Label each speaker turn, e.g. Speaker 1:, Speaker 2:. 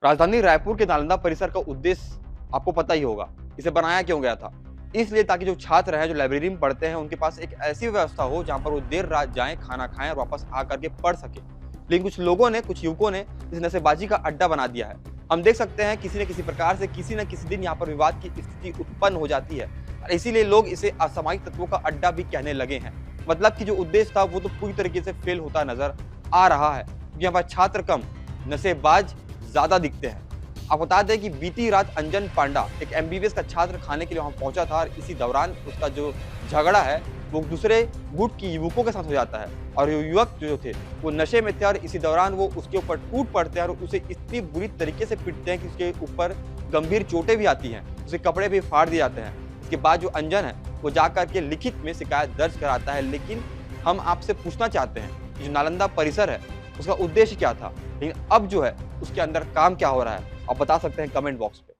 Speaker 1: राजधानी रायपुर के नालंदा परिसर का उद्देश्य आपको पता ही होगा। इसे बनाया क्यों गया था? इसलिए ताकि जो छात्र हैं, जो लाइब्रेरी में पढ़ते हैं, उनके पास एक ऐसी व्यवस्था हो जहाँ पर वो देर रात जाएँ, खाना खाएँ और वापस आ करके पढ़ सकें। लेकिन कुछ लोगों ने, कुछ युवकों ने इस नशेबाजी का अड्डा बना दिया है। हम देख सकते हैं किसी न किसी प्रकार से किसी न किसी दिन यहाँ पर विवाद की स्थिति उत्पन्न हो जाती है और इसीलिए लोग इसे असामाजिक तत्वों का अड्डा भी कहने लगे हैं। मतलब कि जो उद्देश्य था वो तो पूरी तरीके से फेल होता नजर आ रहा है, क्योंकि यहाँ पर छात्र कम, नशेबाज ज्यादा दिखते हैं। आपको बता दें कि बीती रात अंजन पांडा, एक एमबीबीएस का छात्र, खाने के लिए वहां पहुंचा था और इसी दौरान उसका जो झगड़ा है वो दूसरे गुट के युवकों के साथ हो जाता है और युवक जो थे वो नशे में थे और इसी दौरान वो उसके ऊपर टूट पड़ते हैं और उसे इतनी बुरी तरीके से पीटते हैं कि उसके ऊपर गंभीर चोटें भी आती हैं, उसे कपड़े भी फाड़ दिए जाते हैं। इसके बाद जो अंजन है वो जाकर के लिखित में शिकायत दर्ज कराता है। लेकिन हम आपसे पूछना चाहते हैं कि जो नालंदा परिसर है उसका उद्देश्य क्या था, लेकिन अब जो है उसके अंदर काम क्या हो रहा है, आप बता सकते हैं कमेंट बॉक्स पे।